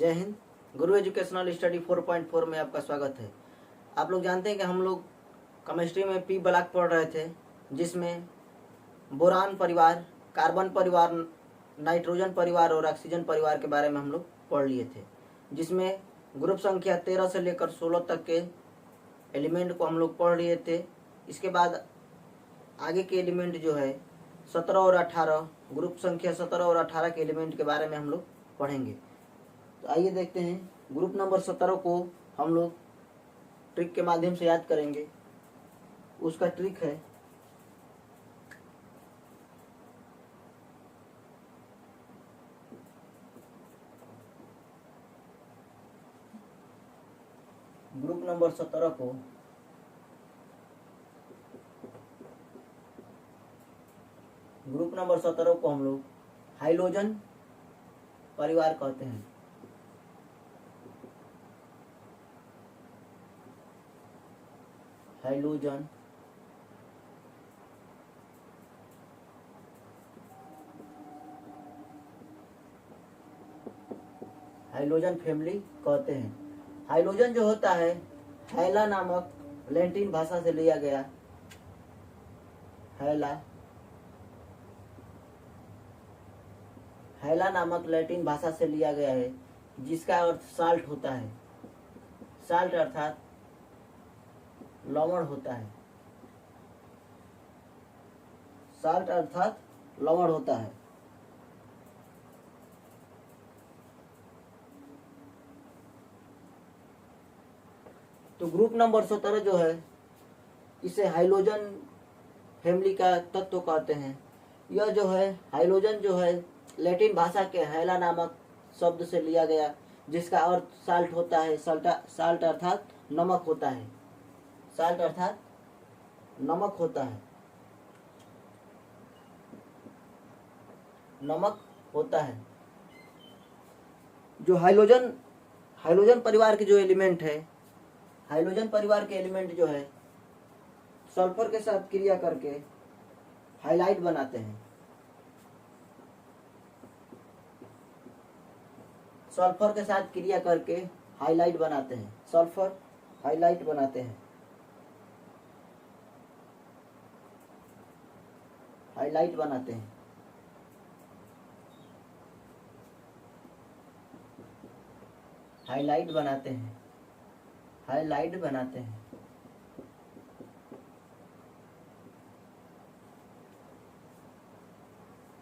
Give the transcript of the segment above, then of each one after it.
जय हिंद। गुरु educational study 4.4 में आपका स्वागत है। आप लोग जानते हैं कि हम लोग केमिस्ट्री में पी ब्लॉक पढ़ रहे थे, जिसमें बोरान परिवार, कार्बन परिवार, नाइट्रोजन परिवार और ऑक्सीजन परिवार के बारे में हम लोग पढ़ लिए थे, जिसमें ग्रुप संख्या 13 से लेकर 16 तक के एलिमेंट को हम लोग पढ़ लिए थे। इसके बाद आगे के एलिमेंट जो है 17 और 18, ग्रुप संख्या 17 और 18 के एलिमेंट के बारे में हम लोग पढ़ेंगे। तो आइए देखते हैं। ग्रुप नंबर 17 को हम लोग ट्रिक के माध्यम से याद करेंगे। उसका ट्रिक है ग्रुप नंबर 17 को हम लोग हाइलोजन परिवार कहते हैं। हाइलोजन फैमिली कहते हैं। हाइलोजन जो होता है हैला नामक लैटिन भाषा से लिया गया, हैला नामक लैटिन भाषा से लिया गया है, जिसका अर्थ साल्ट होता है। साल्ट अर्थात लवण होता है। साल्ट अर्थात लवण होता है। तो ग्रुप नंबर 17 जो है, इसे हाइलोजन फैमिली का तत्व कहते हैं। यह जो है हाइलोजन जो है लैटिन भाषा के हैला नामक शब्द से लिया गया, जिसका अर्थ साल्ट होता है। साल्ट अर्थात नमक होता है। साल्ट अर्थात नमक होता है। नमक होता है। जो हाइलोजन परिवार के जो एलिमेंट है, हाइलोजन परिवार के एलिमेंट जो है सल्फर के साथ क्रिया करके हाइलाइट बनाते हैं। सल्फर के साथ क्रिया करके हाइलाइट बनाते हैं। सल्फर हाइलाइट बनाते हैं। हाइलाइट बनाते हैं। हाइलाइट बनाते हैं। हाइलाइट बनाते हैं।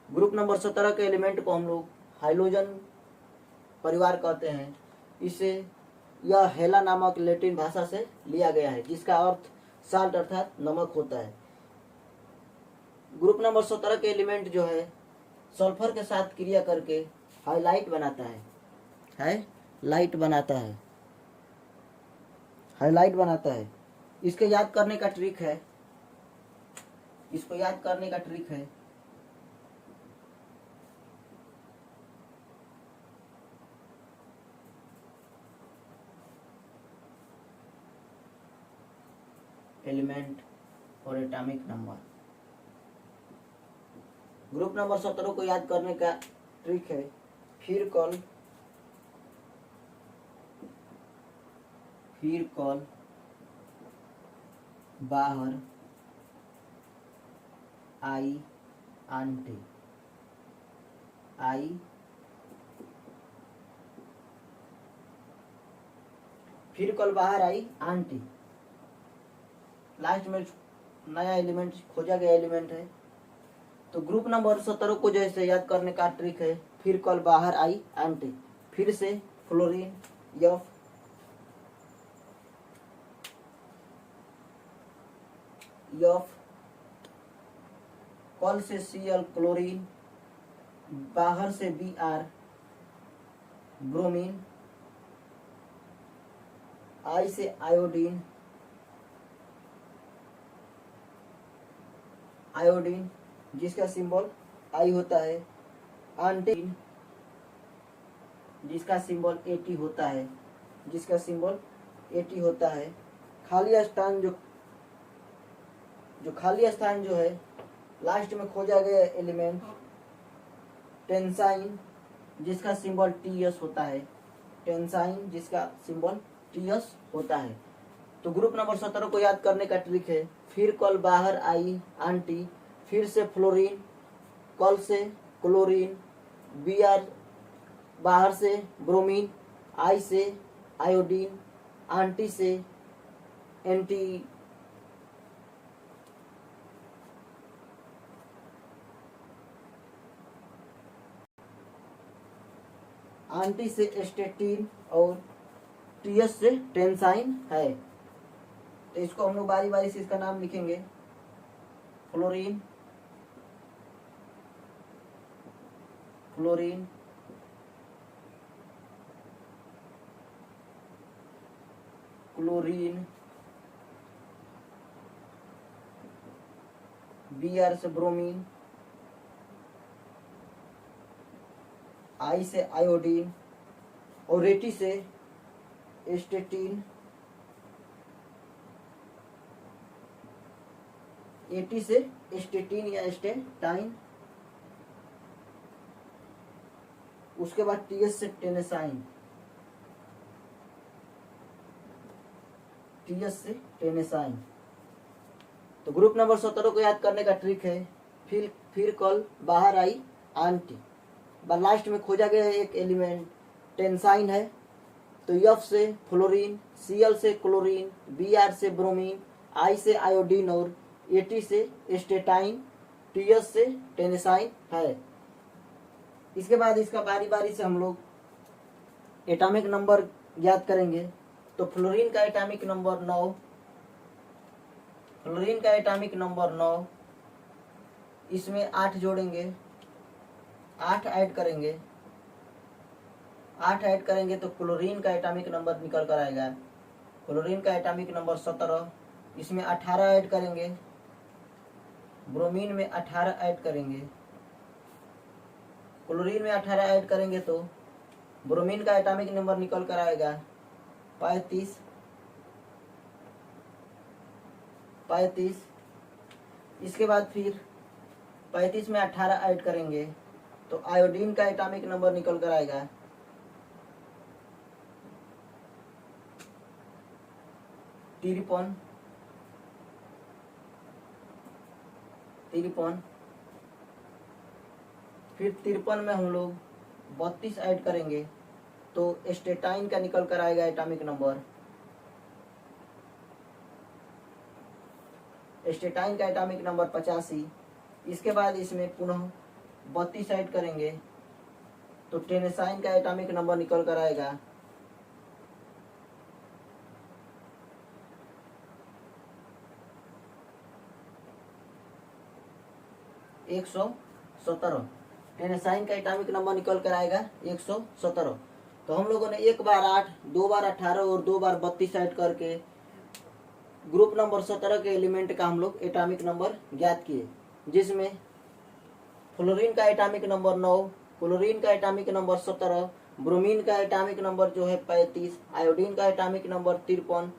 ग्रुप नंबर 17 के एलिमेंट को हम लोग हाइलोजन परिवार कहते हैं। इसे यह हेला नामक लैटिन भाषा से लिया गया है, जिसका अर्थ साल्ट अर्थात नमक होता है। ग्रुप नंबर 17 के एलिमेंट जो है सल्फर के साथ क्रिया करके हाइलाइट बनाता है। हाइलाइट बनाता है। हाइलाइट बनाता है। इसके याद करने का ट्रिक है। इसको याद करने का ट्रिक है एलिमेंट और एटॉमिक नंबर। ग्रुप नंबर 17 को याद करने का ट्रिक है फिर कॉल बाहर आई आंटी। फिर कॉल बाहर आई आंटी। लास्ट में नया एलिमेंट खोजा गया एलिमेंट है। तो ग्रुप नंबर 17 को जैसे याद करने का ट्रिक है फिर कल बाहर आई आंटी। फिर से फ्लोरीन यफ, कल से Cl क्लोरीन, बाहर से Br ब्रोमीन, आई से आयोडीन, जिसका सिंबल आई होता है। आंटीन जिसका सिंबल At होता है। खाली स्थान जो है लास्ट में खोजा गया एलिमेंट टेंसाइन, जिसका सिंबल Ts होता है। टेंसाइन जिसका सिंबल टीएस होता है। तो ग्रुप नंबर 17 को याद करने का ट्रिक है, फिर कल बाहर आई आंटी, फिर से फ्लोरीन, कल से क्लोरीन, Br बाहर से ब्रोमीन, आई से आयोडीन, आंटी से एंटी आंटी से स्टेटिन और टीएस से टेंसाइन है। तो इसको हम लोग बारी बारी से इसका नाम लिखेंगे, फ्लोरीन, फ्लोरीन, क्लोरीन, Br से ब्रोमीन, आई से आयोडीन और एटी से स्टेटिन, एटी से स्टेटिन या स्टेटाइन, उसके बाद टीएस से टेनेसाइन, टीएस से टेनेसाइन। तो ग्रुप नंबर 17 को याद करने का ट्रिक है, फिर कल बाहर आई आंटी, लास्ट में खोजा गया एक एलिमेंट टेंसाइन है। तो एफ से फ्लोरीन, Cl से क्लोरीन, Br से ब्रोमीन, आई से आयोडीन और एटी से स्टेटाइन, टीएस से टेनेसाइन है। इसके बाद इसका बारी बारी से हम लोग एटॉमिक नंबर याद करेंगे। तो फ्लोरीन का एटॉमिक नंबर 9, फ्लोरीन का एटॉमिक नंबर 9, इसमें 8 जोड़ेंगे, 8 ऐड करेंगे, 8 ऐड करेंगे तो क्लोरीन का एटॉमिक नंबर निकल कर आएगा, क्लोरीन का एटॉमिक नंबर 17, इसमें 18 ऐड करेंगे, ब्रोमीन में 18 ऐड करेंगे, क्लोरीन में 18 ऐड करेंगे तो ब्रोमीन का एटॉमिक नंबर निकल कर आएगा 35। इसके बाद फिर 35 में 18 ऐड करेंगे तो आयोडीन का एटॉमिक नंबर निकल कर आएगा 53। फिर 53 में हम लोग 32 ऐड करेंगे तो स्टेटाइन का निकल कर आएगा एटॉमिक नंबर, स्टेटाइन का एटॉमिक नंबर 85। इसके बाद इसमें पुनः 32 ऐड करेंगे तो टेनेसाइन का एटॉमिक नंबर निकल कर आएगा 117। टेनेसाइन का एटॉमिक नंबर निकल कर आएगा 117। तो हम लोगों ने एक बार 8, 2 बार 18 और 2 बार 32 ऐड करके ग्रुप नंबर 17 के एलिमेंट का हम लोग एटॉमिक नंबर ज्ञात किए, जिसमें फ्लोरीन का एटॉमिक नंबर 9, क्लोरीन का एटॉमिक नंबर 17, ब्रोमीन का एटॉमिक नंबर जो है 35, आयोडीन का एटॉमिक नंबर 53,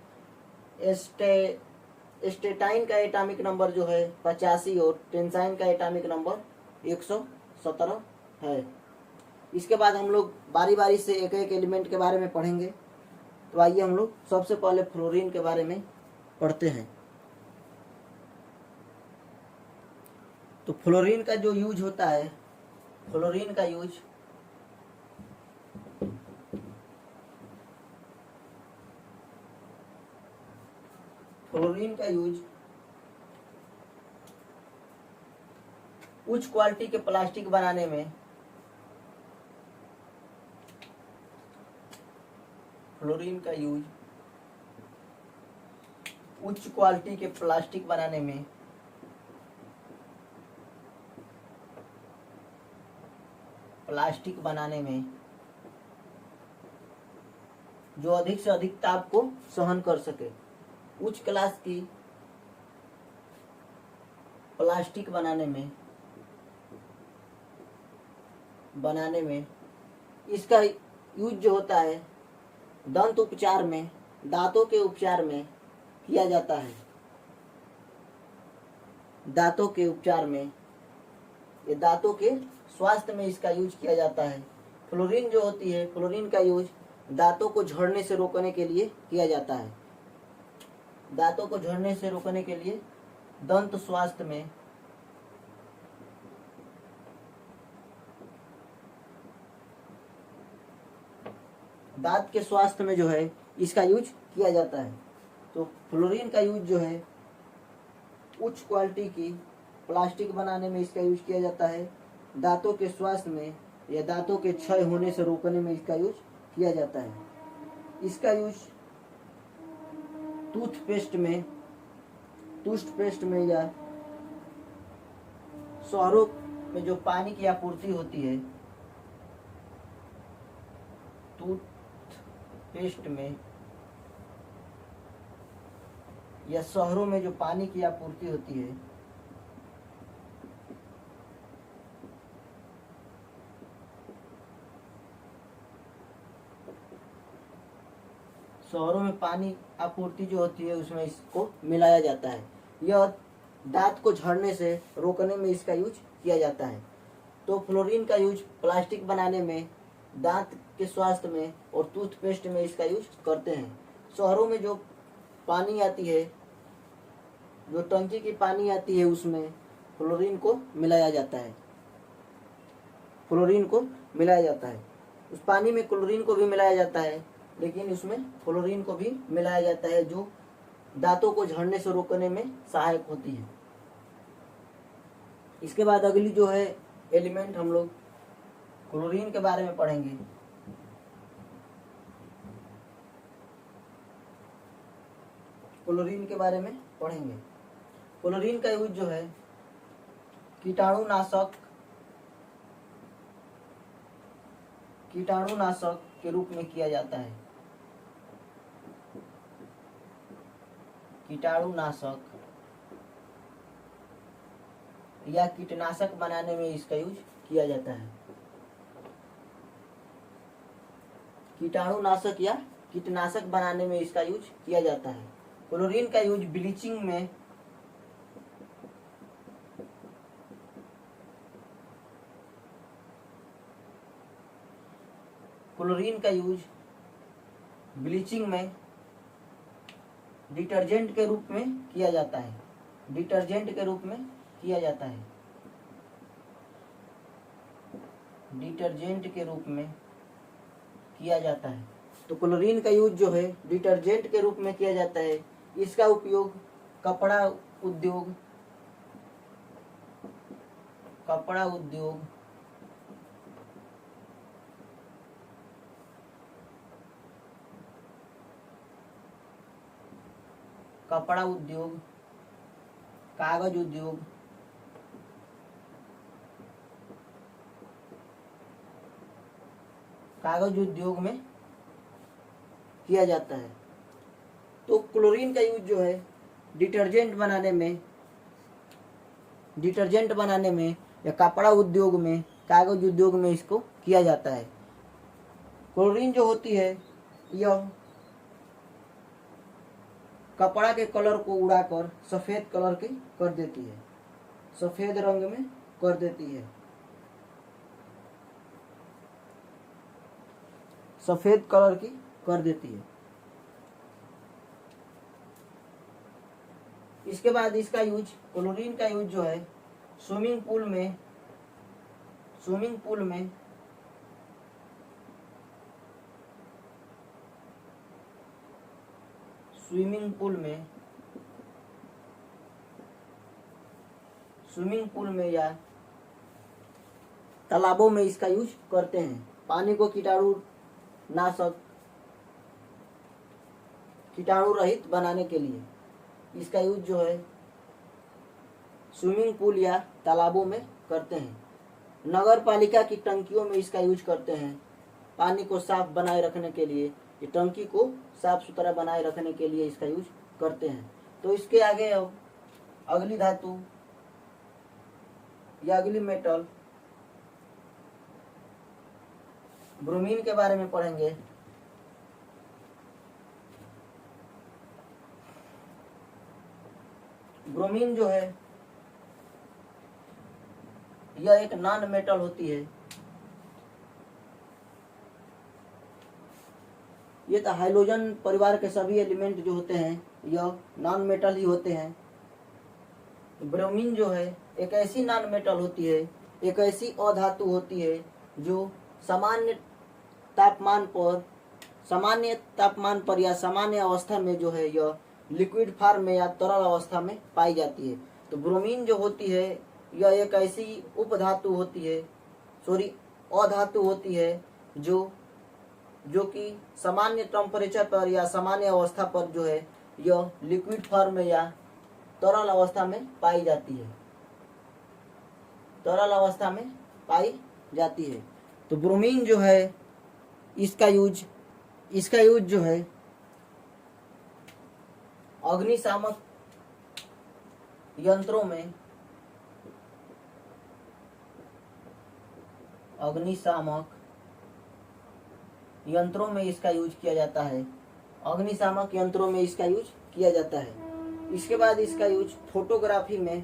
स्टेटाइन का एटॉमिक नंबर जो है 85 और टेंसाइन का एटॉमिक नंबर 117 है। इसके बाद हम लोग बारी बारी से एक एक एलिमेंट के बारे में पढ़ेंगे। तो आइए हम लोग सबसे पहले फ्लोरीन के बारे में पढ़ते हैं। तो फ्लोरीन का जो यूज होता है, फ्लोरीन का यूज उच्च क्वालिटी के प्लास्टिक बनाने में, फ्लोरीन का यूज उच्च क्वालिटी के प्लास्टिक बनाने में, जो अधिक से अधिक ताप को सहन कर सके, उच्च क्लास की प्लास्टिक बनाने में इसका यूज जो होता है दंत उपचार में, दांतों के उपचार में किया जाता है। दांतों के उपचार में, ये दांतों के स्वास्थ्य में इसका यूज किया जाता है। फ्लोरीन जो होती है, फ्लोरीन का यूज दांतों को झड़ने से रोकने के लिए किया जाता है। दांतों को झड़ने से रोकने के लिए दंत स्वास्थ्य में दांत के स्वास्थ्य में जो है इसका यूज किया जाता है। तो फ्लोरीन का यूज जो है उच्च क्वालिटी की प्लास्टिक बनाने में इसका यूज किया जाता है। दांतों के स्वास्थ्य में या दांतों के क्षय होने से रोकने में इसका यूज किया जाता है। इसका यूज टूथपेस्ट में या शहरों में जो पानी की आपूर्ति होती है, टूथपेस्ट में या शहरों में जो पानी की आपूर्ति होती है, शहरों में पानी आपूर्ति जो होती है उसमें इसको मिलाया जाता है। यह दांत को झड़ने से रोकने में इसका यूज किया जाता है। तो फ्लोरीन का यूज प्लास्टिक बनाने में, दांत के स्वास्थ्य में और टूथपेस्ट में इसका यूज करते हैं। शहरों में जो पानी आती है, जो टंकी की पानी आती है, उसमें फ्लोरीन को मिलाया जाता है। फ्लोरीन को मिलाया जाता है। उस पानी में क्लोरीन को भी मिलाया जाता है, लेकिन उसमें फ्लोरीन को भी मिलाया जाता है, जो दांतों को झड़ने से रोकने में सहायक होती है। इसके बाद अगली जो है एलिमेंट हम लोग क्लोरीन के बारे में पढ़ेंगे। क्लोरीन के बारे में पढ़ेंगे। क्लोरीन का यूज जो है कीटाणुनाशक के रूप में किया जाता है। कीटाणुनाशक या कीटनाशक बनाने में इसका यूज किया जाता है। कीटाणुनाशक या कीटनाशक बनाने में इसका यूज किया जाता है। क्लोरीन का यूज ब्लीचिंग में, क्लोरीन का यूज ब्लीचिंग में डिटर्जेंट के रूप में किया जाता है। डिटर्जेंट के रूप में किया जाता है। डिटर्जेंट के रूप में किया जाता है। तो क्लोरीन का यूज जो है डिटर्जेंट के रूप में किया जाता है। इसका उपयोग कपड़ा उद्योग कागज उद्योग में किया जाता है। तो क्लोरीन का यूज जो है डिटर्जेंट बनाने में या कपड़ा उद्योग में, कागज उद्योग में इसको किया जाता है। क्लोरीन जो होती है यह कपड़ा के कलर को उड़ाकर सफेद कलर की कर देती है, सफेद रंग में कर देती है, सफेद कलर की कर देती है। इसके बाद इसका यूज, क्लोरीन का यूज जो है स्विमिंग पूल में या तालाबों में इसका यूज करते हैं। पानी को कीटाणु रहित बनाने के लिए इसका यूज जो है स्विमिंग पूल या तालाबों में करते हैं। नगर पालिका की टंकियों में इसका यूज करते हैं। पानी को साफ बनाए रखने के लिए, ये टंकी को साफ सुथरा बनाए रखने के लिए इसका यूज करते हैं। तो इसके आगे अब अगली धातु या अगली मेटल ब्रोमीन के बारे में पढ़ेंगे। ब्रोमीन जो है यह एक नॉन मेटल होती है। ये तो हाइड्रोजन परिवार के सभी एलिमेंट जो होते हैं यह नॉन मेटल ही होते हैं। ब्रोमीन जो है एक ऐसी नॉन मेटल होती है, एक ऐसी अधातु होती है जो सामान्य तापमान पर या सामान्य अवस्था में जो है यह लिक्विड फॉर्म में या तरल अवस्था में पाई जाती है। तो ब्रोमीन जो होती है यह एक ऐसी उपधातु होती है, अधातु होती है जो कि सामान्य टेम्परेचर पर या सामान्य अवस्था पर जो है यह लिक्विड फॉर्म में या तरल अवस्था में पाई जाती है, तरल अवस्था में पाई जाती है। तो ब्रोमीन जो है इसका यूज जो है अग्निशामक यंत्रों में इसका यूज किया जाता है। अग्निशामक यंत्रों में इसका यूज किया जाता है। इसके बाद इसका यूज फोटोग्राफी में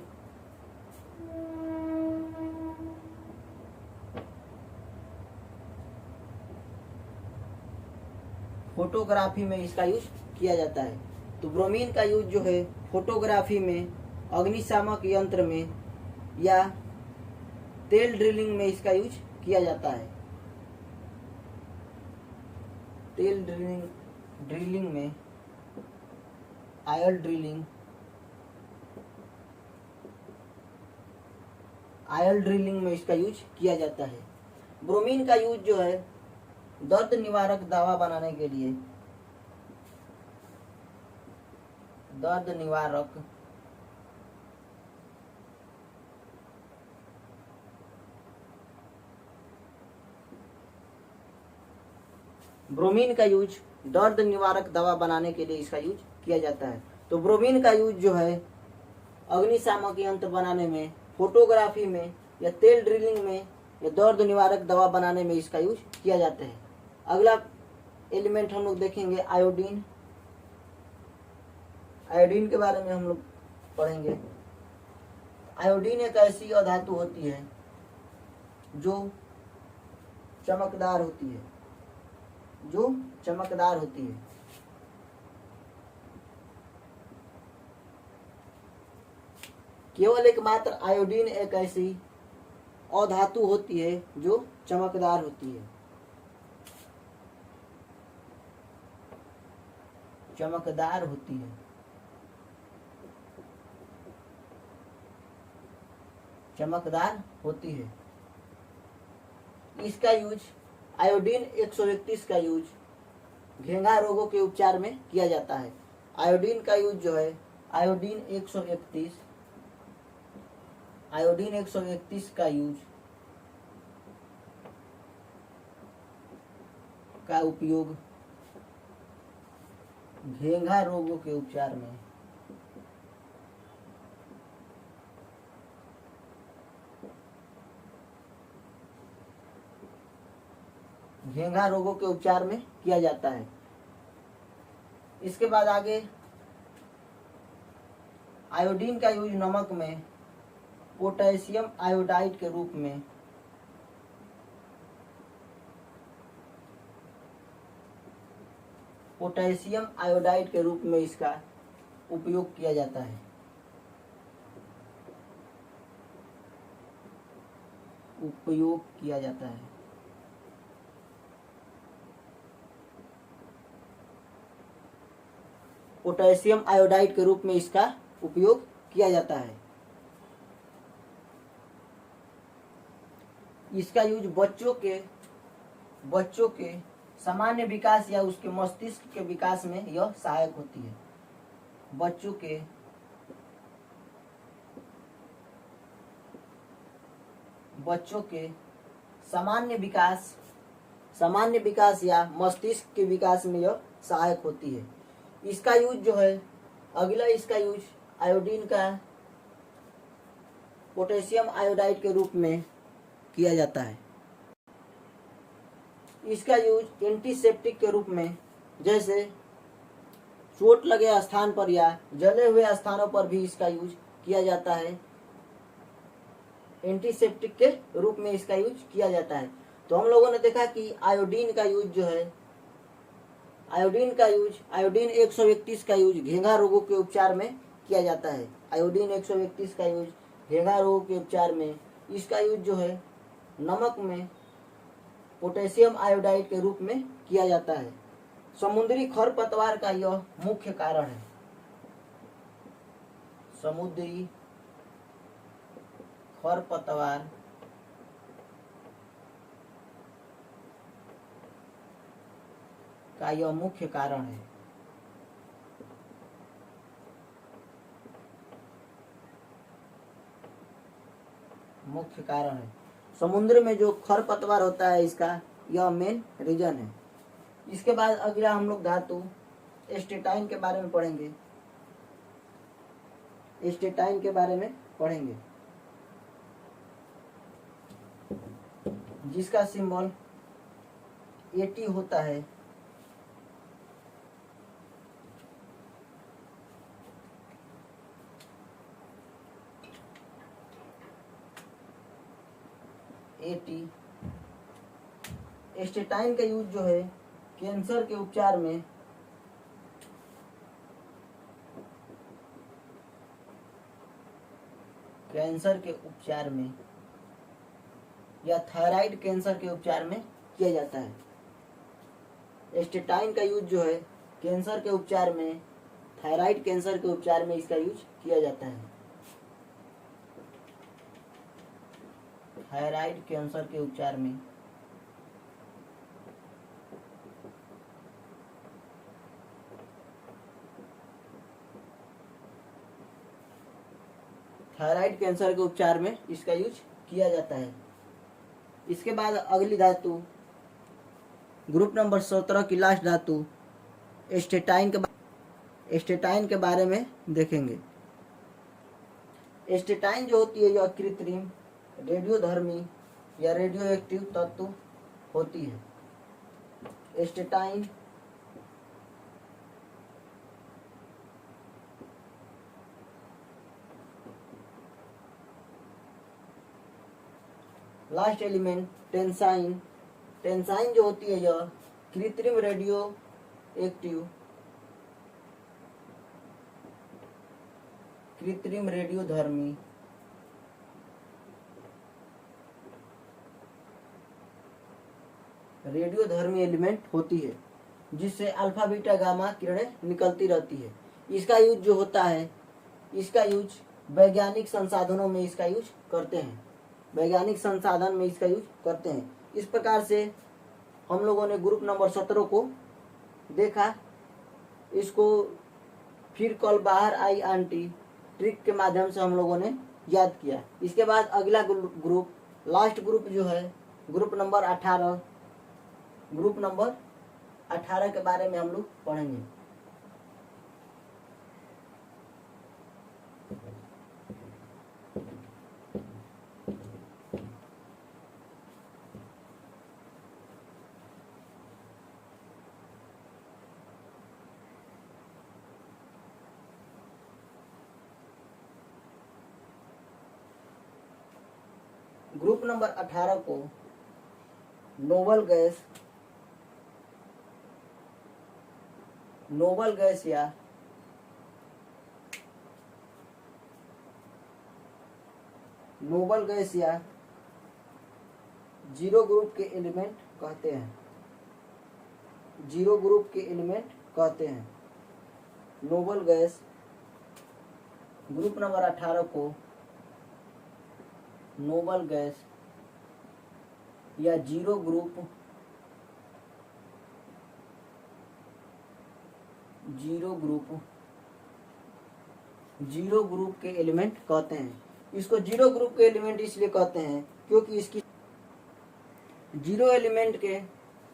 इसका यूज किया जाता है। तो ब्रोमीन का यूज जो है फोटोग्राफी में, अग्निशामक यंत्र में या तेल ड्रिलिंग में इसका यूज किया जाता है। तेल ड्रिलिंग में, ऑयल ड्रिलिंग में इसका यूज किया जाता है। ब्रोमीन का यूज जो है दर्द निवारक दवा बनाने के लिए, ब्रोमीन का यूज दर्द निवारक दवा बनाने के लिए इसका यूज किया जाता है। तो ब्रोमीन का यूज जो है अग्निशामक यंत्र बनाने में, फोटोग्राफी में या तेल ड्रिलिंग में या दर्द निवारक दवा बनाने में इसका यूज किया जाता है। अगला एलिमेंट हम लोग देखेंगे आयोडीन। आयोडीन के बारे में हम लोग पढ़ेंगे। आयोडीन एक ऐसी अधातु होती है जो चमकदार होती है, केवल एकमात्र आयोडीन एक ऐसी अधातु होती है जो चमकदार होती है, इसका यूज आयोडीन 131 का यूज घेंघा रोगों के उपचार में किया जाता है। आयोडीन का यूज जो है आयोडीन 131 का यूज का उपयोग घेंघा रोगों के उपचार में किया जाता है। इसके बाद आगे आयोडीन का यूज नमक में पोटेशियम आयोडाइड के रूप में इसका उपयोग किया जाता है। पोटेशियम आयोडाइड के रूप में इसका उपयोग किया जाता है। इसका यूज बच्चों के सामान्य विकास या उसके मस्तिष्क के विकास में यह सहायक होती है। बच्चों के सामान्य विकास या मस्तिष्क के विकास में यह सहायक होती है। इसका यूज जो है इसका यूज आयोडीन का पोटेशियम आयोडाइड के रूप में किया जाता है। इसका यूज एंटीसेप्टिक के रूप में, जैसे चोट लगे स्थान पर या जले हुए स्थानों पर भी इसका यूज किया जाता है। एंटीसेप्टिक के रूप में इसका यूज किया जाता है। तो हम लोगों ने देखा कि आयोडीन का यूज जो है आयोडीन का यूज, आयोडीन 131 का यूज घेंघा रोगों के उपचार में किया जाता है। आयोडीन 131 का यूज घेंघा रोगों के उपचार में, इसका यूज जो है नमक में पोटेशियम आयोडाइड के रूप में किया जाता है। समुद्री खरपतवार का यह मुख्य कारण है। समुद्री खरपतवार का यह मुख्य कारण है। मुख्य कारण है समुद्र में जो खरपतवार होता है, इसका यह मेन रीजन है। इसके बाद अगला हम लोग धातु एस्टेटाइन के बारे में पढ़ेंगे। एस्टेटाइन के बारे में पढ़ेंगे, जिसका सिंबल एटी होता है। एटी एस्टेटाइन का यूज जो है कैंसर के उपचार में, कैंसर के उपचार में या थायराइड कैंसर के उपचार में किया जाता है। एस्टेटाइन का यूज जो है कैंसर के उपचार में, थायराइड कैंसर के उपचार में इसका यूज किया जाता है। थायराइड कैंसर के उपचार में थायराइड कैंसर के उपचार में इसका यूज किया जाता है। इसके बाद अगली धातु ग्रुप नंबर 17 की लास्ट धातु एस्टेटाइन के बारे में देखेंगे। एस्टेटाइन जो होती है यह कृत्रिम रेडियोधर्मी या रेडियो एक्टिव तत्व होती है। एस्टेटाइन लास्ट एलिमेंट टेंसाइन, टेंसाइन जो होती है यह कृत्रिम रेडियो एक्टिव, कृत्रिम रेडियोधर्मी रेडियोधर्मी एलिमेंट होती है, जिससे अल्फा बीटा गामा किरणें निकलती रहती है। इसका यूज जो होता है, इसका यूज वैज्ञानिक संसाधनों में इसका यूज करते हैं, वैज्ञानिक संसाधन में इसका यूज करते हैं। इस प्रकार से हम लोगों ने ग्रुप नंबर 17 को देखा। इसको फिर कल बाहर आई आंटी ट्रिक के माध्यम से हम लोगों ने याद किया। इसके बाद अगला ग्रुप, लास्ट ग्रुप जो है ग्रुप नंबर 18, ग्रुप नंबर 18 के बारे में हम लोग पढ़ेंगे। ग्रुप नंबर 18 को नोबल गैस या जीरो ग्रुप के एलिमेंट कहते हैं। जीरो ग्रुप के एलिमेंट कहते हैं। नोबल गैस ग्रुप नंबर 18 को नोबल गैस या जीरो ग्रुप के एलिमेंट कहते हैं। इसको जीरो ग्रुप के एलिमेंट इसलिए कहते हैं क्योंकि इसकी जीरो एलिमेंट के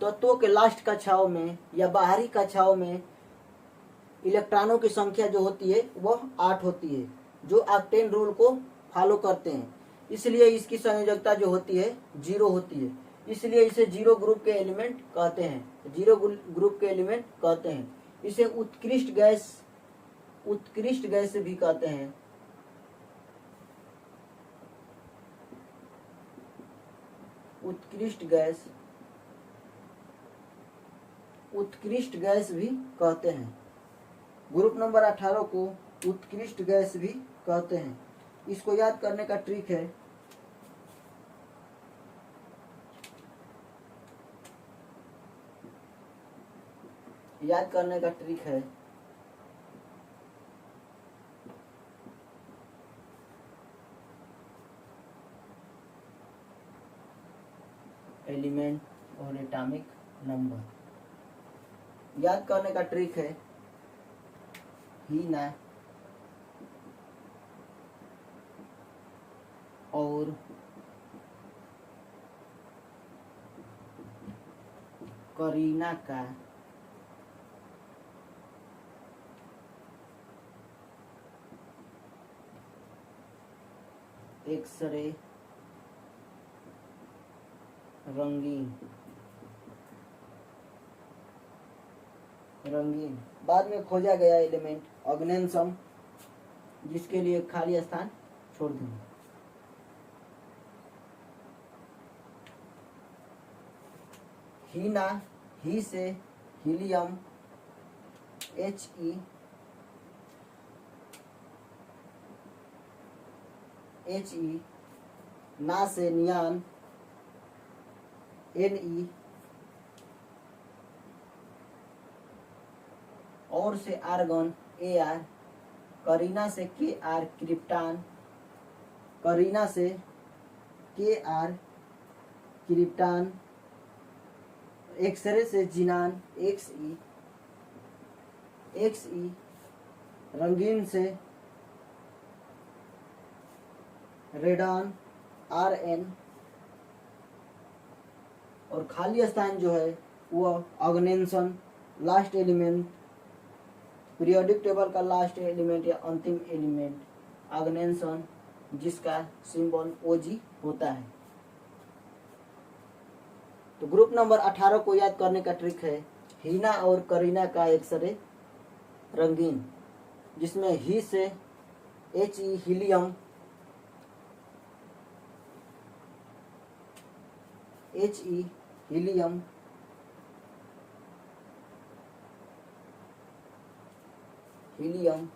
तत्वों के लास्ट कक्षाओं में या बाहरी कक्षाओं में इलेक्ट्रॉनों की संख्या जो होती है वह 8 होती है, जो ऑक्टेन रूल को फॉलो करते हैं। इसलिए इसकी संयोजकता जो होती है 0 होती है, इसलिए इसे जीरो ग्रुप के एलिमेंट कहते हैं। जीरो ग्रुप के एलिमेंट कहते हैं। इसे उत्कृष्ट गैस भी कहते हैं। उत्कृष्ट गैस उत्कृष्ट गैस भी कहते हैं। ग्रुप नंबर 18 को उत्कृष्ट गैस भी कहते हैं। इसको याद करने का ट्रिक है, एलिमेंट और एटॉमिक नंबर। याद करने का ट्रिक है हीना और करीना का एक्सरे रंगीन बाद में खोजा गया एलिमेंट ऑर्गेनिज्म, जिसके लिए खाली स्थान छोड़ देंगे। हीना, ही से हीलियम, He, ना से नियान, Ne, और से आर्गन, Ar, करीना से Kr, क्रिप्टान, करीना से Kr, क्रिप्टान, एक्सरे से जिनान, Xe, रंगीन से रेडॉन, Rn, और खाली स्थान जो है वह organism, last element, periodic table का लास्ट एलिमेंट या अंतिम एलिमेंट ऑर्गेनिज्म, जिसका सिंबल Og होता है। तो ग्रुप नंबर 18 को याद करने का ट्रिक है हीना और करीना का एक्सरे रंगीन, जिसमें ही से He, हीलियम, हीलियम,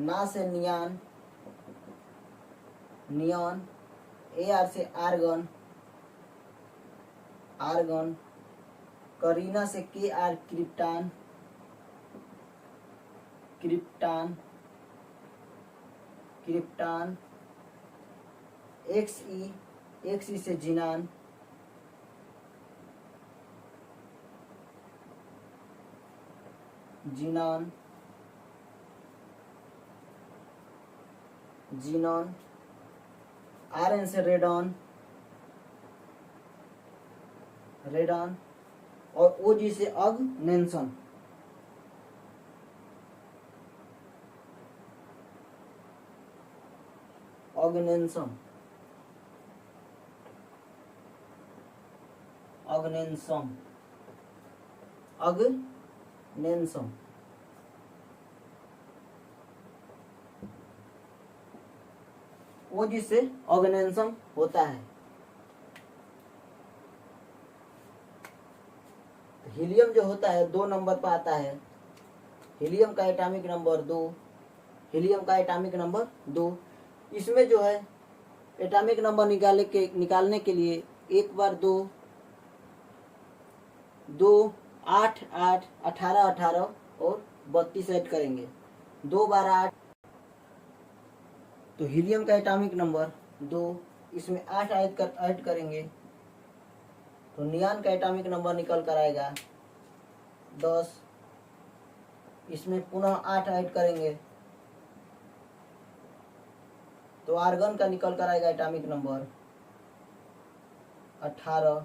ना से नियान, Ar से आर्गन, करीना से Kr, क्रिप्टान, Xe से जिनान, Rn से रेडॉन, और Og से ऑर्गेनिज्म। Og से ऑर्गेनिज्म होता है। हीलियम जो होता है 2 नंबर पर आता है। हीलियम का एटॉमिक नंबर 2। इसमें जो है एटॉमिक नंबर निकालने के लिए एक बार 2, 8, 18 और 32 ऐड करेंगे, 2 बार 8। तो हीलियम का एटॉमिक नंबर 2, इसमें 8 ऐड करेंगे तो नियान का एटॉमिक नंबर निकल कर आएगा 10। इसमें पुनः 8 ऐड करेंगे तो आर्गन का निकल कर आएगा एटॉमिक नंबर 18।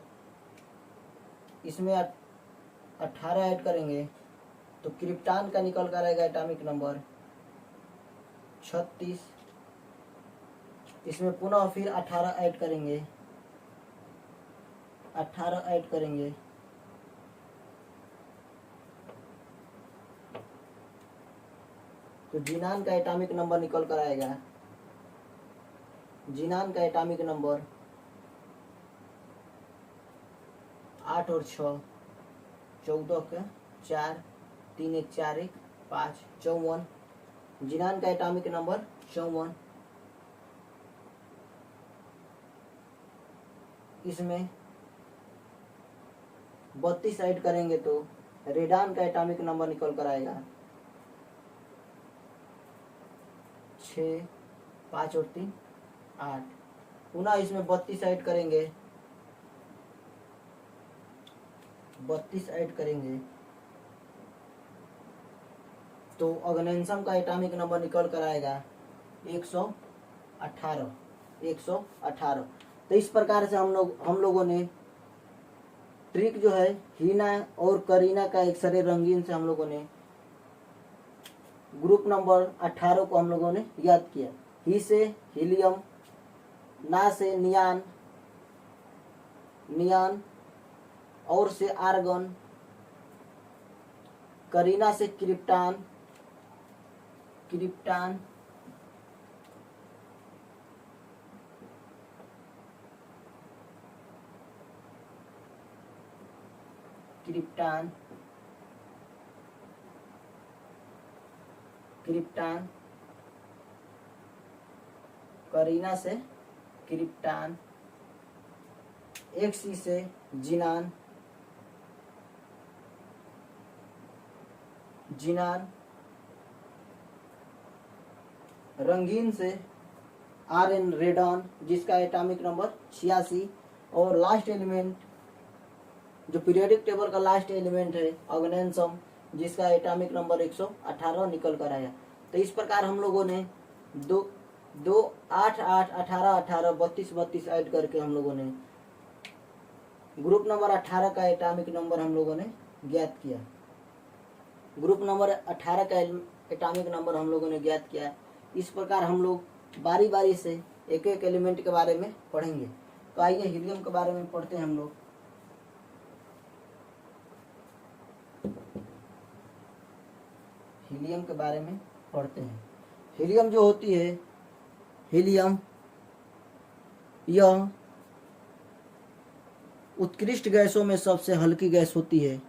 इसमें 18 ऐड करेंगे तो क्रिप्टान का निकल कर आएगा एटॉमिक नंबर 36। इसमें पुनः फिर 18 ऐड करेंगे, तो जिनान का एटॉमिक नंबर निकल कर आएगा, जिनान का एटॉमिक नंबर 8 और 6 14 के 4, 3 1 4 1 5 54। जिनान का एटॉमिक नंबर 54। इसमें 32 ऐड करेंगे तो रेडान का एटॉमिक नंबर निकल कर आएगा 6, 5 और 3 8। पुनः इसमें 32 ऐड करेंगे, 32 ऐड करेंगे तो ऑर्गेनेंसम का एटॉमिक नंबर निकल कर आएगा 118। 118। तो इस प्रकार से हम लोगों ने ट्रिक जो है हीना और करीना का एक्सरे रंगीन से हम लोगों ने ग्रुप नंबर 18 को हम लोगों ने याद किया। ही से हीलियम, ना से नियान, नियान और से आर्गन, करीना से krypton, krypton, krypton, krypton, Kareena से क्रिप्टान, एक्सी से जिनान, जिनान, रंगीन से आर एन रेडॉन जिसका एटॉमिक नंबर 86। और लास्ट एलिमेंट जो पीरियोडिक टेबल का लास्ट एलिमेंट है ऑर्गेनेंसम जिसका एटॉमिक नंबर 118 निकल कर आया। तो इस प्रकार हम लोगों ने 2 2 8 8 18 18 32 32 ऐड करके हम लोगों ने ग्रुप नंबर 18 का एटॉमिक नंबर हम लोगों ने ज्ञात किया। ग्रुप नंबर 18 का एटॉमिक नंबर हम लोगों ने ज्ञात किया। इस प्रकार हम लोग बारी बारी से एक एक एलिमेंट के बारे में पढ़ेंगे। तो आइए हीलियम के बारे में पढ़ते हैं हम लोग। हीलियम के बारे में पढ़ते हैं। हीलियम जो होती है, हीलियम यह उत्कृष्ट गैसों में सबसे हल्की गैस होती है।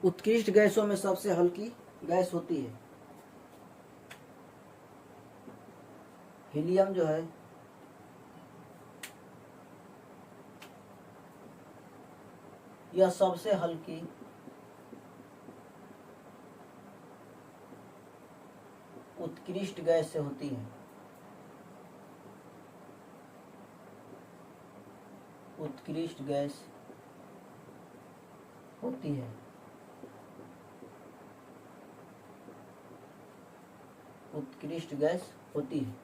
उत्कृष्ट गैसों में सबसे हल्की गैस होती है। हीलियम जो है यह सबसे हल्की उत्कृष्ट गैस से होती है। उत्कृष्ट गैस होती है। उत्कृष्ट गैस होती है।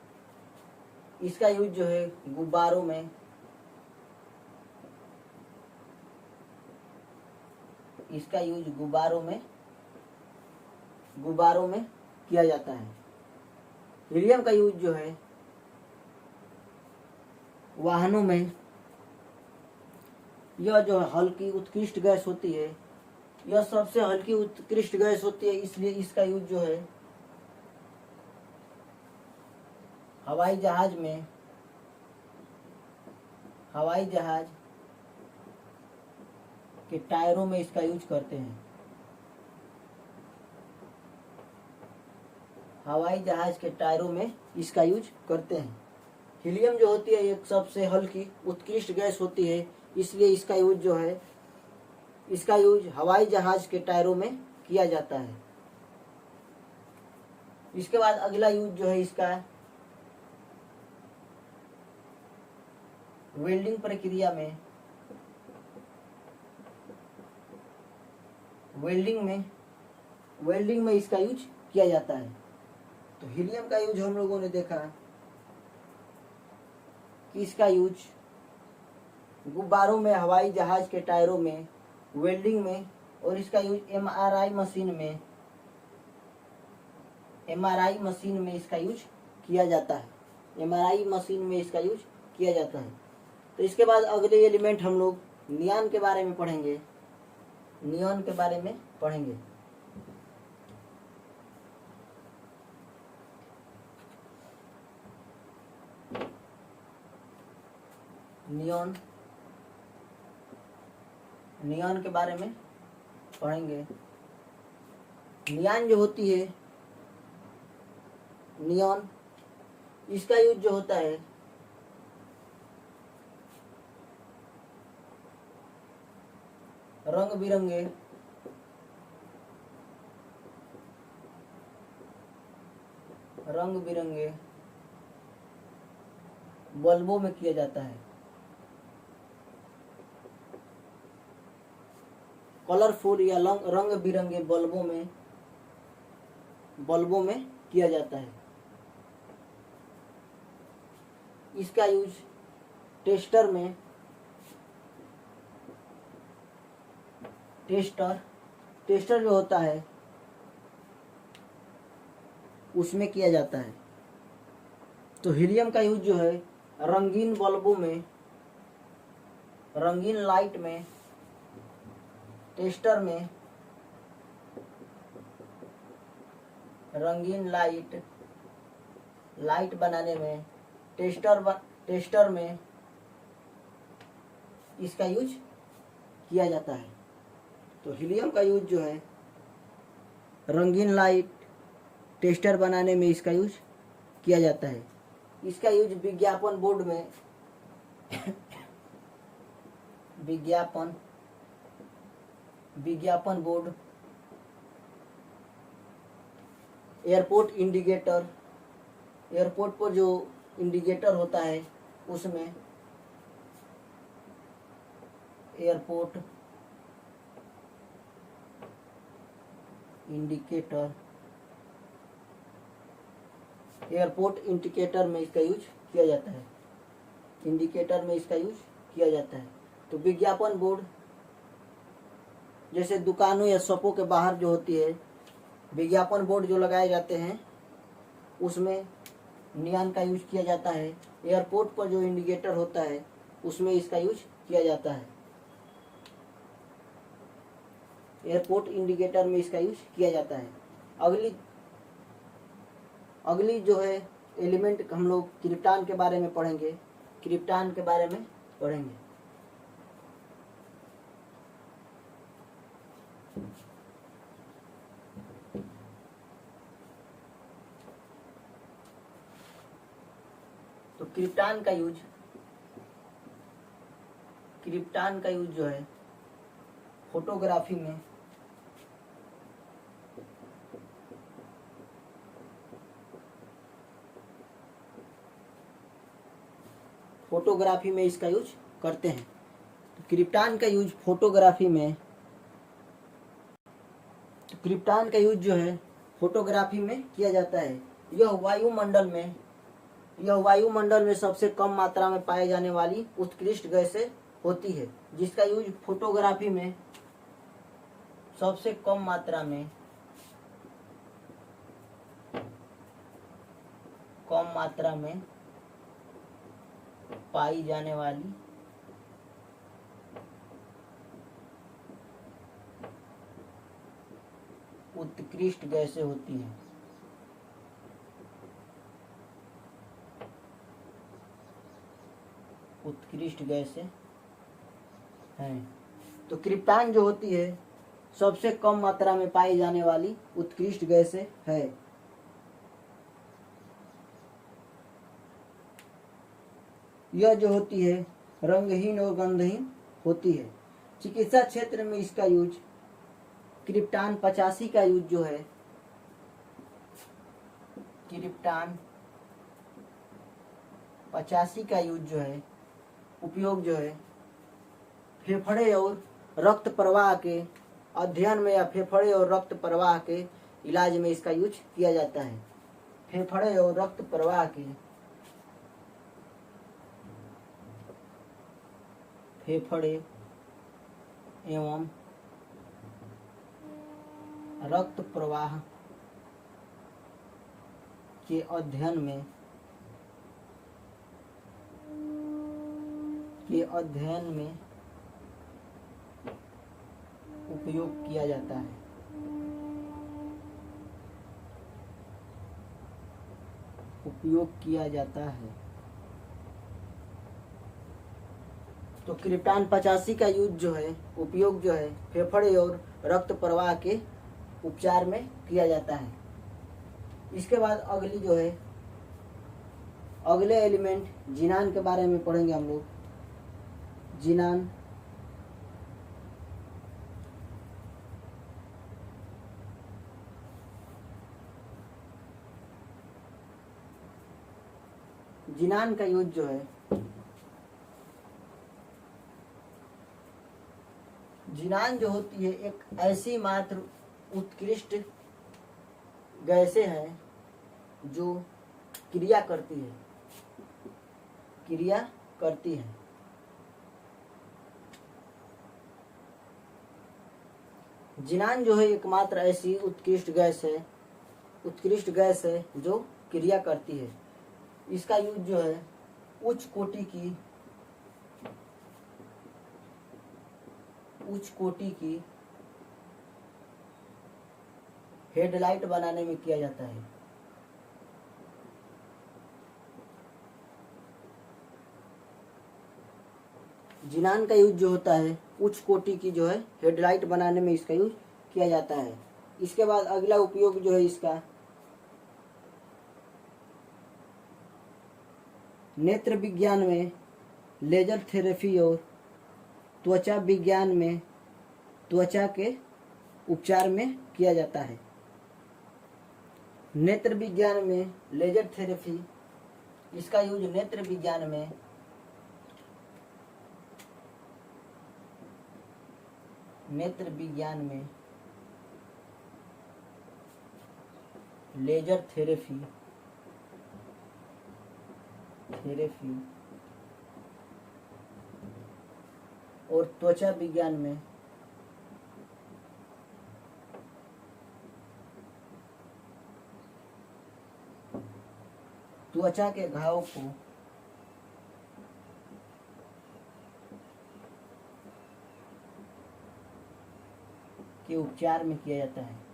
इसका यूज जो है गुब्बारों में, इसका यूज गुब्बारों में किया जाता है। हीलियम का यूज जो है वाहनों में, यह जो हल्की उत्कृष्ट गैस होती है, यह सबसे हल्की उत्कृष्ट गैस होती है, इसलिए इसका यूज जो है हवाई जहाज में, हवाई जहाज के टायरों में इसका यूज करते हैं। हवाई जहाज के टायरों में इसका यूज करते हैं। हीलियम जो होती है एक सबसे हल्की उत्कृष्ट गैस होती है, इसलिए इसका यूज जो है, इसका यूज हवाई जहाज के टायरों में किया जाता है। इसके बाद अगला यूज जो है इसका वेल्डिंग प्रक्रिया में, वेल्डिंग में इसका यूज किया जाता है। तो हीलियम का यूज हम लोगों ने देखा कि इसका यूज गुब्बारों में, हवाई जहाज के टायरों में, वेल्डिंग में, और इसका यूज एमआरआई मशीन में इसका यूज किया जाता है। एमआरआई मशीन में इसका यूज किया जाता है। तो इसके बाद अगले एलिमेंट हम लोग नियान के बारे में पढ़ेंगे। नियॉन के बारे में पढ़ेंगे। नियॉन नियॉन के बारे में पढ़ेंगे। नियॉन जो होती है, नियॉन, इसका यूज जो होता है रंग बिरंगे बल्बों में किया जाता है। कलरफुल या रंग बिरंगे बल्बों में किया जाता है। इसका यूज टेस्टर जो होता है उसमें किया जाता है। तो हीलियम का यूज जो है रंगीन बल्बों में, रंगीन लाइट में, टेस्टर में, रंगीन लाइट बनाने में, टेस्टर में इसका यूज किया जाता है। तो हीलियम का यूज जो है रंगीन लाइट, टेस्टर बनाने में इसका यूज किया जाता है। इसका यूज विज्ञापन बोर्ड में विज्ञापन बोर्ड, एयरपोर्ट इंडिकेटर, एयरपोर्ट पर जो इंडिकेटर होता है उसमें, एयरपोर्ट इंडिकेटर में इसका यूज किया जाता है। इंडिकेटर में इसका यूज किया जाता है। तो विज्ञापन बोर्ड जैसे दुकानों या शॉपों के बाहर जो होती है, विज्ञापन बोर्ड जो लगाए जाते हैं उसमें नियॉन का यूज किया जाता है। एयरपोर्ट पर जो इंडिकेटर होता है उसमें इसका यूज किया जाता है। एयरपोर्ट इंडिकेटर में इसका यूज किया जाता है। अगली जो है एलिमेंट हम लोग क्रिप्टॉन के बारे में पढ़ेंगे। तो क्रिप्टॉन का यूज जो है फोटोग्राफी में इसका यूज करते हैं। तो क्रिप्टॉन का यूज जो है फोटोग्राफी में किया जाता है। यह वायुमंडल में सबसे कम मात्रा में पाए जाने वाली उत्कृष्ट गैसें होती है, जिसका यूज फोटोग्राफी में सबसे कम मात्रा में पाई जाने वाली उत्कृष्ट गैसें होती हैं। तो क्रिप्टॉन जो होती है सबसे कम मात्रा में पाई जाने वाली उत्कृष्ट गैसें है। यह जो होती है रंगहीन और गंधहीन होती है। चिकित्सा क्षेत्र में इसका यूज क्रिप्टॉन 85 का यूज जो है, उपयोग जो है फेफड़े और रक्त प्रवाह के अध्ययन में या फेफड़े और रक्त प्रवाह के इलाज में इसका यूज किया जाता है। फेफड़े और रक्त प्रवाह के फेफड़े एवं रक्त प्रवाह के अध्ययन में उपयोग किया जाता है। तो क्रिप्टान 85 का यूज जो है, उपयोग जो है फेफड़े और रक्त प्रवाह के उपचार में किया जाता है। इसके बाद अगली जो है, अगले एलिमेंट जिनान के बारे में पढ़ेंगे हम लोग। जिनान जिनान का यूज जो है, जिनान जो होती है एक ऐसी मात्र उत्कृष्ट गैसें हैं जो क्रिया करती है, क्रिया करती है। जिनान जो है एकमात्र ऐसी उत्कृष्ट गैस है जो क्रिया करती है। इसका यूज जो है उच्च कोटि की हेडलाइट बनाने में किया जाता है। जिनान का यूज जो होता है उच्च कोटि की जो है हेडलाइट बनाने में इसका यूज किया जाता है। इसके बाद अगला उपयोग जो है इसका नेत्र विज्ञान में लेजर थेरेपी और त्वचा विज्ञान में त्वचा के उपचार में किया जाता है। नेत्र विज्ञान में लेजर थेरेपी, इसका यूज नेत्र विज्ञान में लेजर थेरेपी और त्वचा विज्ञान में त्वचा के घाव को के उपचार में किया जाता है।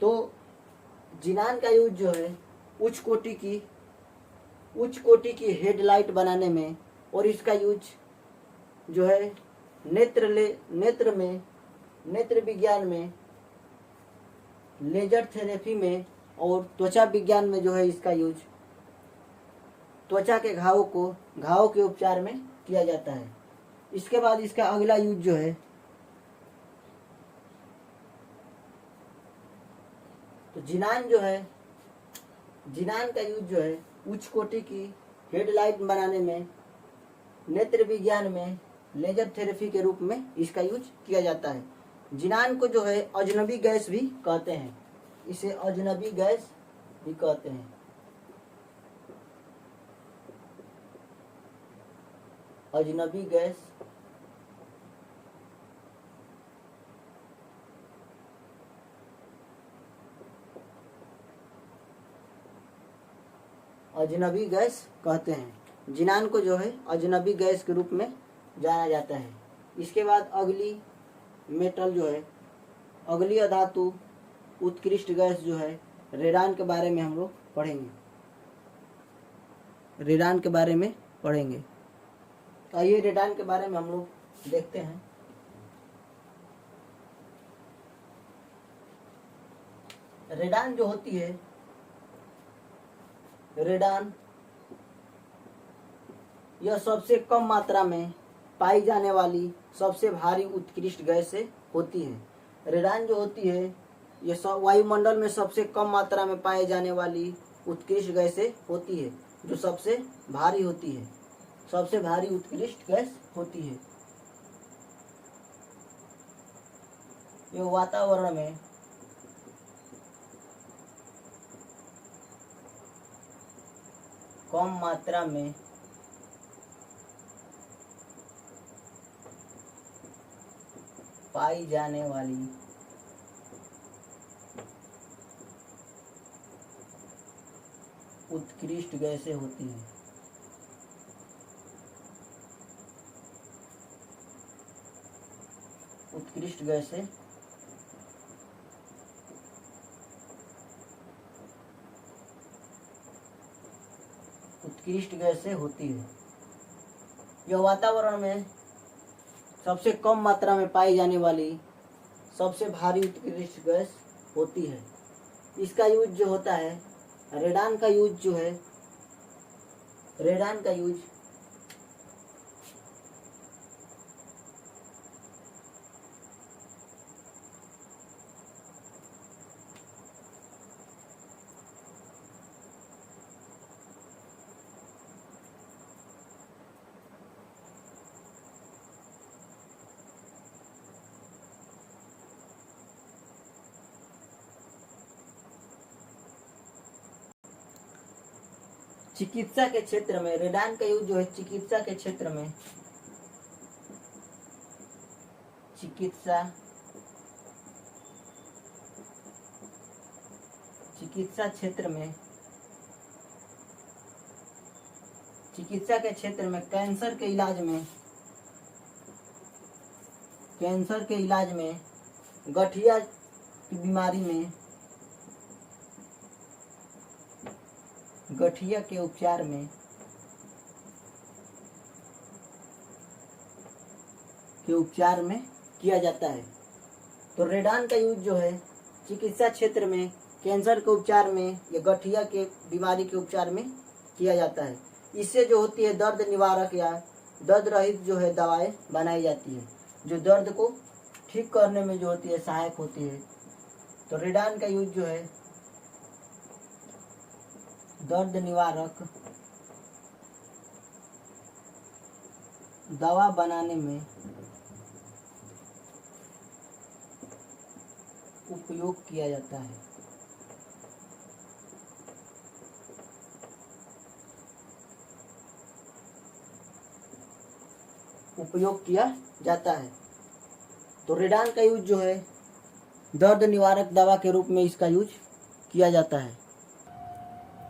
तो जिनान का यूज जो है उच्च कोटि की हेडलाइट बनाने में, और इसका यूज जो है नेत्र विज्ञान में लेजर थेरेपी में और त्वचा विज्ञान में जो है इसका यूज त्वचा के घाव के उपचार में किया जाता है। इसके बाद इसका अगला यूज जो है, तो जिनान का यूज जो है उच्च कोटि की हेडलाइट बनाने में, नेत्र विज्ञान में लेजर थेरेपी के रूप में इसका यूज किया जाता है। जिनान को जो है अजनबी गैस भी कहते हैं, इसे अजनबी गैस भी कहते हैं। अजनबी गैस कहते हैं। जिनान को जो है अजनबी गैस के रूप में जाना जाता है। इसके बाद अगली मेटल जो है, अगली अधातु उत्कृष्ट गैस जो है रेडान के बारे में हम लोग पढ़ेंगे। आइए रेडान के बारे में हम लोग देखते हैं। रेडान जो होती है, रेडान यह सबसे कम मात्रा में पाई जाने वाली सबसे भारी उत्कृष्ट गैस होती है। रेडान जो होती है यह वायुमंडल में सबसे कम मात्रा में पाए जाने वाली उत्कृष्ट गैस होती है, जो सबसे भारी उत्कृष्ट गैस होती है। यह वातावरण में कम मात्रा में पाई जाने वाली उत्कृष्ट गैसें होती हैं। उत्कृष्ट गैसें उत्कृष्ट गैस से होती है। यह वातावरण में सबसे कम मात्रा में पाई जाने वाली सबसे भारी उत्कृष्ट गैस होती है। इसका यूज जो होता है, रेडान का यूज जो है, रेडान का यूज चिकित्सा के क्षेत्र में, रेडान का यूज जो है चिकित्सा के क्षेत्र में, चिकित्सा क्षेत्र में, चिकित्सा के क्षेत्र में कैंसर के इलाज में, कैंसर के इलाज में, गठिया की बीमारी में, गठिया के उपचार में, किया जाता है। तो रेडान का यूज जो है चिकित्सा क्षेत्र में, कैंसर के उपचार में या गठिया के बीमारी के उपचार में किया जाता है। इससे जो होती है दर्द निवारक या दर्द रहित जो है दवाएं बनाई जाती है, जो दर्द को ठीक करने में जो होती है सहायक होती है। तो रेडान का यूज जो है दर्द निवारक दवा बनाने में उपयोग किया जाता है। तो रेडान का यूज जो है दर्द निवारक दवा के रूप में इसका यूज किया जाता है।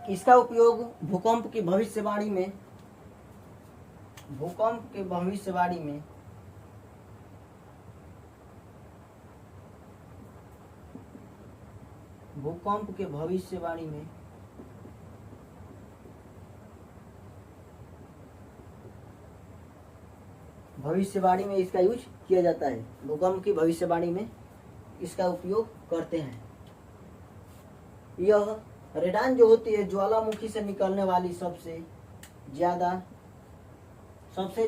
इसका उपयोग भूकंप की भविष्यवाणी में, भूकंप के भविष्यवाणी में, भूकंप के भविष्यवाणी में, भविष्यवाणी में इसका यूज किया जाता है। भूकंप की भविष्यवाणी में इसका उपयोग करते हैं। यह रेडान जो होती है ज्वालामुखी से निकलने वाली सबसे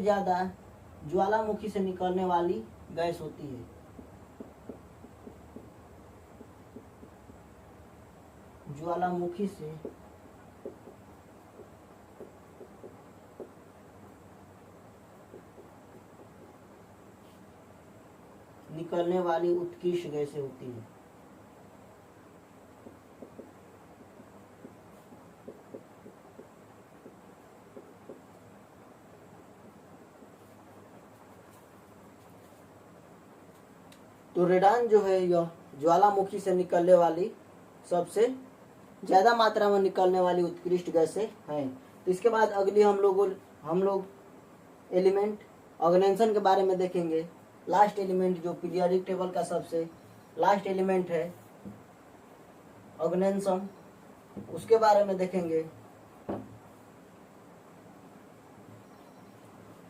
ज्यादा ज्वालामुखी से निकलने वाली गैस होती है। ज्वालामुखी से निकलने वाली उत्कृष्ट गैसें होती है। तो रेडान जो है यह ज्वालामुखी से निकलने वाली सबसे ज्यादा मात्रा में निकलने वाली उत्कृष्ट गैसें हैं। तो इसके बाद अगली हम लोग एलिमेंट ऑर्गेनाइजेशन के बारे में देखेंगे। लास्ट एलिमेंट जो पीरियोडिक टेबल का सबसे लास्ट एलिमेंट है ऑर्गेनाइजेशन, उसके बारे में देखेंगे।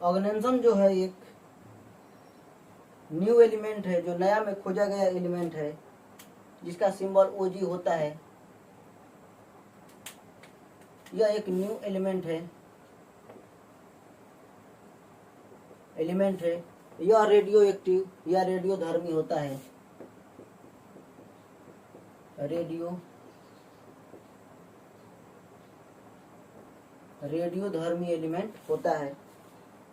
ऑर्गेनाइजेशन जो है एक न्यू एलिमेंट है, जो नया में खोजा गया एलिमेंट है, जिसका सिंबल OG होता है। यह एक न्यू एलिमेंट है, यह रेडियो एक्टिव या रेडियो धर्मी होता है। रेडियो धर्मी एलिमेंट होता है।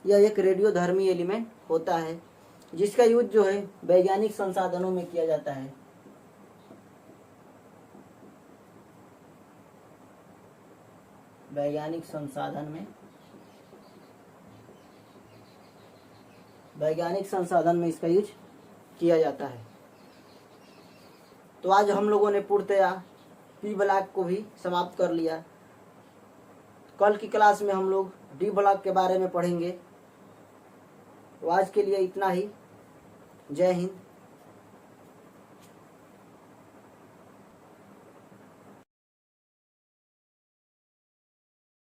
यह एक रेडियो धर्मी एलिमेंट होता है, जिसका यूज जो है वैज्ञानिक संसाधनों में किया जाता है। वैज्ञानिक संसाधन में इसका यूज किया जाता है। तो आज हम लोगों ने पूर्णतया पी ब्लॉक को भी समाप्त कर लिया। कल की क्लास में हम लोग डी ब्लॉक के बारे में पढ़ेंगे। तो आज के लिए इतना ही। जय हिंद।